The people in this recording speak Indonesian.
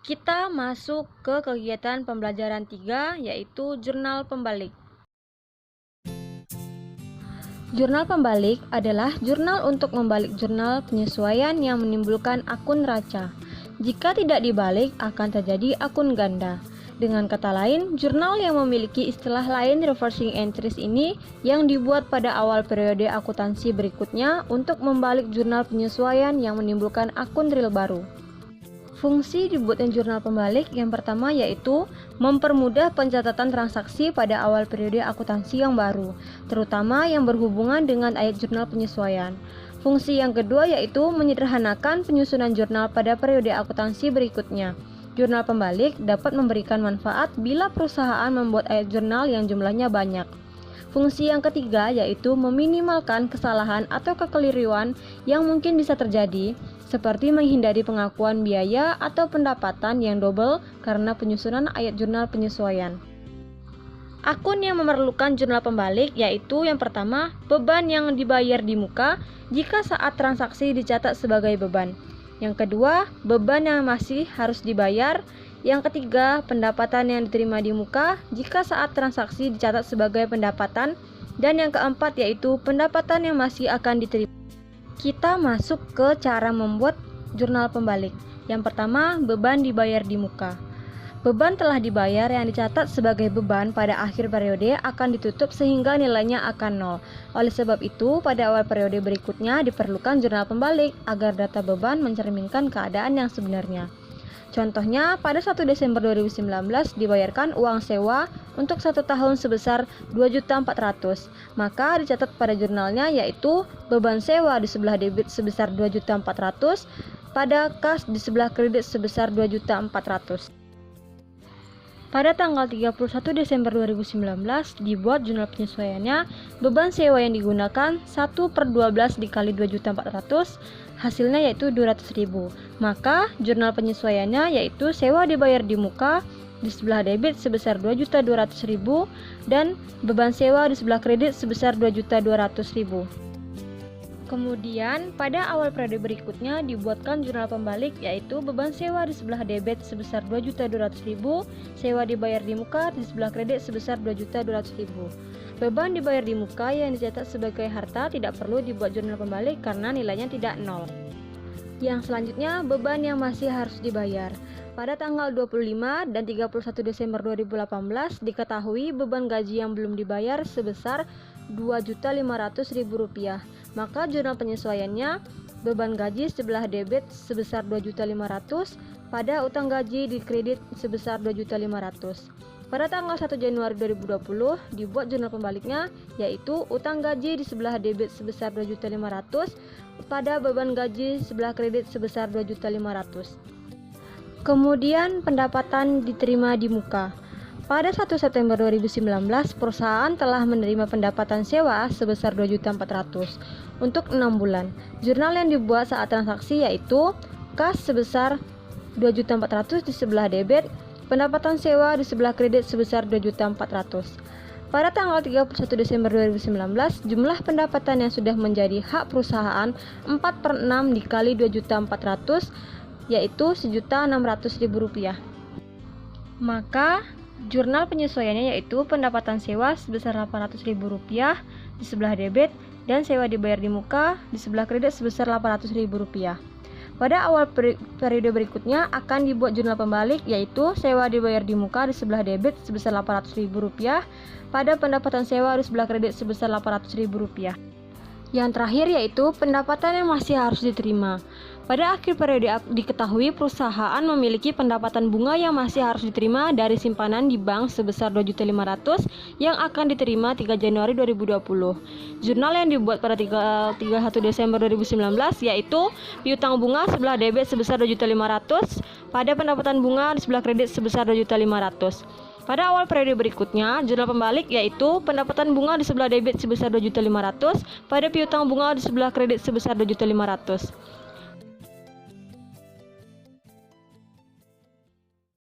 Kita masuk ke kegiatan pembelajaran 3, yaitu jurnal pembalik. Jurnal pembalik adalah jurnal untuk membalik jurnal penyesuaian yang menimbulkan akun raca. Jika tidak dibalik, akan terjadi akun ganda. Dengan kata lain, jurnal yang memiliki istilah lain reversing entries ini yang dibuat pada awal periode akuntansi berikutnya untuk membalik jurnal penyesuaian yang menimbulkan akun real baru. Fungsi dibuatnya jurnal pembalik yang pertama yaitu mempermudah pencatatan transaksi pada awal periode akuntansi yang baru, terutama yang berhubungan dengan ayat jurnal penyesuaian. Fungsi yang kedua yaitu menyederhanakan penyusunan jurnal pada periode akuntansi berikutnya. Jurnal pembalik dapat memberikan manfaat bila perusahaan membuat ayat jurnal yang jumlahnya banyak. Fungsi yang ketiga yaitu meminimalkan kesalahan atau kekeliruan yang mungkin bisa terjadi, seperti menghindari pengakuan biaya atau pendapatan yang double karena penyusunan ayat jurnal penyesuaian. Akun yang memerlukan jurnal pembalik yaitu yang pertama, beban yang dibayar di muka jika saat transaksi dicatat sebagai beban. Yang kedua, beban yang masih harus dibayar. Yang ketiga, pendapatan yang diterima di muka jika saat transaksi dicatat sebagai pendapatan. Dan yang keempat yaitu pendapatan yang masih akan diterima. Kita masuk ke cara membuat jurnal pembalik. Yang pertama, beban dibayar di muka. Beban telah dibayar yang dicatat sebagai beban pada akhir periode akan ditutup sehingga nilainya akan nol. Oleh sebab itu, pada awal periode berikutnya diperlukan jurnal pembalik agar data beban mencerminkan keadaan yang sebenarnya. Contohnya, pada 1 Desember 2019 dibayarkan uang sewa untuk 1 tahun sebesar 2.400.000. Maka dicatat pada jurnalnya yaitu beban sewa di sebelah debit sebesar 2.400.000 pada kas di sebelah kredit sebesar 2.400.000. Pada tanggal 31 Desember 2019 dibuat jurnal penyesuaiannya. Beban sewa yang digunakan 1/12 dikali 2.400.000, hasilnya yaitu 200.000. Maka jurnal penyesuaiannya yaitu sewa dibayar di muka di sebelah debit sebesar 2.200.000 dan beban sewa di sebelah kredit sebesar 2.200.000. Kemudian, pada awal periode berikutnya dibuatkan jurnal pembalik yaitu beban sewa di sebelah debit sebesar 2.200.000, sewa dibayar di muka di sebelah kredit sebesar 2.200.000. Beban dibayar di muka yang dicatat sebagai harta tidak perlu dibuat jurnal pembalik karena nilainya tidak nol. Yang selanjutnya, beban yang masih harus dibayar. Pada tanggal 25 dan 31 Desember 2018 diketahui beban gaji yang belum dibayar sebesar Rp2.500.000. Maka jurnal penyesuaiannya beban gaji sebelah debit sebesar 2.500.000 pada utang gaji di kredit sebesar 2.500.000. Pada tanggal 1 Januari 2020 dibuat jurnal pembaliknya yaitu utang gaji di sebelah debit sebesar 2.500.000 pada beban gaji sebelah kredit sebesar 2.500.000. Kemudian pendapatan diterima di muka. Pada 1 September 2019, perusahaan telah menerima pendapatan sewa sebesar 2.400.000 untuk 6 bulan. Jurnal yang dibuat saat transaksi yaitu kas sebesar 2.400.000 di sebelah debit, pendapatan sewa di sebelah kredit sebesar 2.400.000. Pada tanggal 31 Desember 2019, jumlah pendapatan yang sudah menjadi hak perusahaan 4/6 dikali 2.400.000 yaitu Rp1.600.000. Maka jurnal penyesuaiannya yaitu pendapatan sewa sebesar Rp800.000 di sebelah debit dan sewa dibayar di muka di sebelah kredit sebesar Rp800.000. Pada awal periode berikutnya akan dibuat jurnal pembalik yaitu sewa dibayar di muka di sebelah debit sebesar Rp800.000 pada pendapatan sewa di sebelah kredit sebesar Rp800.000. Yang terakhir yaitu pendapatan yang masih harus diterima. Pada akhir periode diketahui perusahaan memiliki pendapatan bunga yang masih harus diterima dari simpanan di bank sebesar Rp2.500.000 yang akan diterima 3 Januari 2020. Jurnal yang dibuat pada 31 Desember 2019 yaitu piutang bunga sebelah debit sebesar Rp2.500.000 pada pendapatan bunga di sebelah kredit sebesar Rp2.500.000. Pada awal periode berikutnya, jurnal pembalik yaitu pendapatan bunga di sebelah debit sebesar Rp2.500.000 pada piutang bunga di sebelah kredit sebesar Rp2.500.000.